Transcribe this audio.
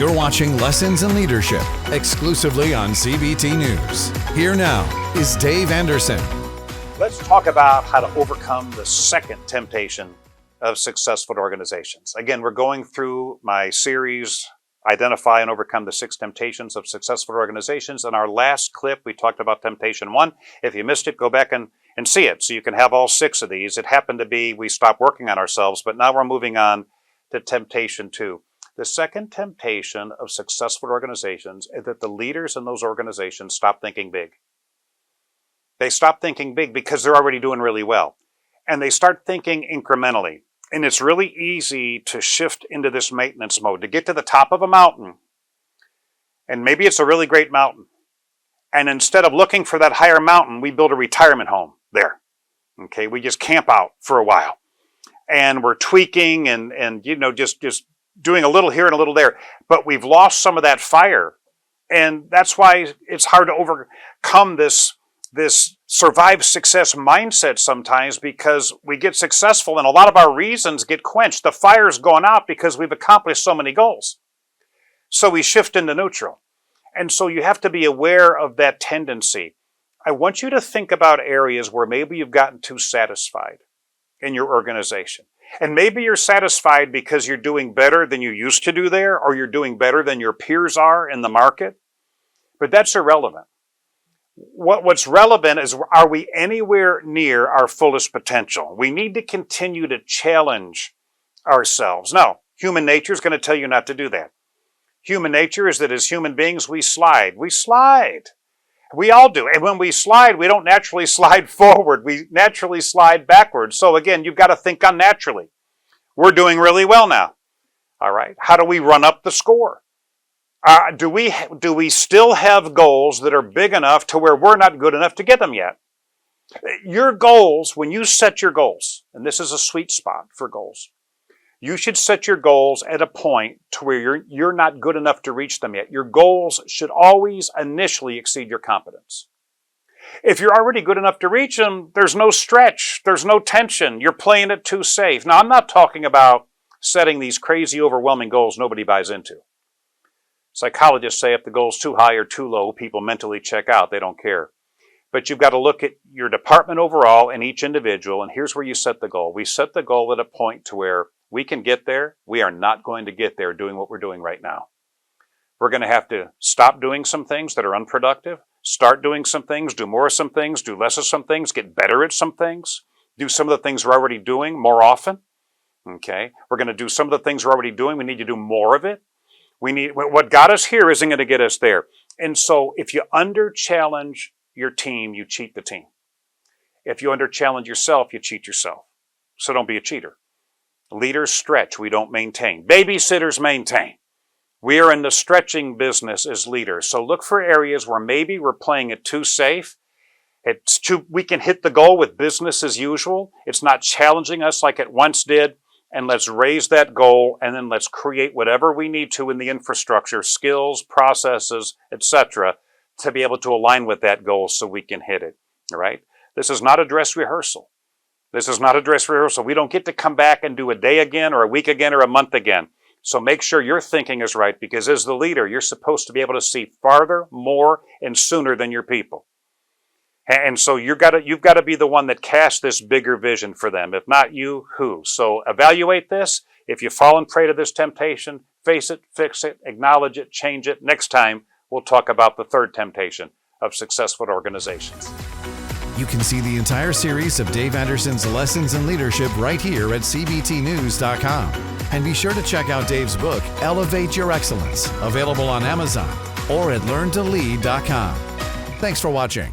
You're watching Lessons in Leadership, exclusively on CBT News. Here now is Dave Anderson. Let's talk about how to overcome the second temptation of successful organizations. Again, we're going through my series, Identify and Overcome the 6 Temptations of Successful Organizations. In our last clip, we talked about Temptation 1. If you missed it, go back and see it so you can have all 6 of these. It happened to be we stopped working on ourselves, but now we're moving on to Temptation 2. The second temptation of successful organizations is that the leaders in those organizations stop thinking big. They stop thinking big because they're already doing really well. And they start thinking incrementally. And it's really easy to shift into this maintenance mode, to get to the top of a mountain. And maybe it's a really great mountain. And instead of looking for that higher mountain, we build a retirement home there. Okay, we just camp out for a while. And we're tweaking and just doing a little here and a little there, but we've lost some of that fire. And that's why it's hard to overcome this survive success mindset sometimes, because we get successful and a lot of our reasons get quenched. The fire's gone out because we've accomplished so many goals. So we shift into neutral. And so you have to be aware of that tendency. I want you to think about areas where maybe you've gotten too satisfied in your organization. And maybe you're satisfied because you're doing better than you used to do there, or you're doing better than your peers are in the market. But that's irrelevant. What's relevant is, are we anywhere near our fullest potential? We need to continue to challenge ourselves. Now, human nature is going to tell you not to do that. Human nature is that as human beings, we slide. We slide. We all do. And when we slide, we don't naturally slide forward. We naturally slide backwards. So again, you've got to think unnaturally. We're doing really well now. All right. How do we run up the score? Do we still have goals that are big enough to where we're not good enough to get them yet? Your goals, when you set your goals, and this is a sweet spot for goals, you should set your goals at a point to where you're not good enough to reach them yet. Your goals should always initially exceed your competence. If you're already good enough to reach them, there's no stretch, there's no tension. You're playing it too safe. Now, I'm not talking about setting these crazy, overwhelming goals nobody buys into. Psychologists say if the goal's too high or too low, people mentally check out. They don't care. But you've got to look at your department overall and each individual, and here's where you set the goal. We set the goal at a point to where we can get there. We are not going to get there doing what we're doing right now. We're going to have to stop doing some things that are unproductive, start doing some things, do more of some things, do less of some things, get better at some things, do some of the things we're already doing more often. Okay? We're going to do some of the things we're already doing. We need to do more of it. What got us here isn't going to get us there. And so if you under-challenge your team, you cheat the team. If you under-challenge yourself, you cheat yourself. So don't be a cheater. Leaders stretch, we don't maintain. Babysitters maintain. We are in the stretching business as leaders. So look for areas where maybe we're playing it too safe. We can hit the goal with business as usual. It's not challenging us like it once did. And let's raise that goal, and then let's create whatever we need to in the infrastructure, skills, processes, etc., to be able to align with that goal so we can hit it. All right? This is not a dress rehearsal. This is not a dress rehearsal. We don't get to come back and do a day again or a week again or a month again. So make sure your thinking is right, because as the leader, you're supposed to be able to see farther, more, and sooner than your people. And so you've got to be the one that casts this bigger vision for them. If not you, who? So evaluate this. If you've fallen prey to this temptation, face it, fix it, acknowledge it, change it. Next time, we'll talk about the third temptation of successful organizations. You can see the entire series of Dave Anderson's Lessons in Leadership right here at cbtnews.com. And be sure to check out Dave's book, Elevate Your Excellence, available on Amazon or at learntolead.com. Thanks for watching.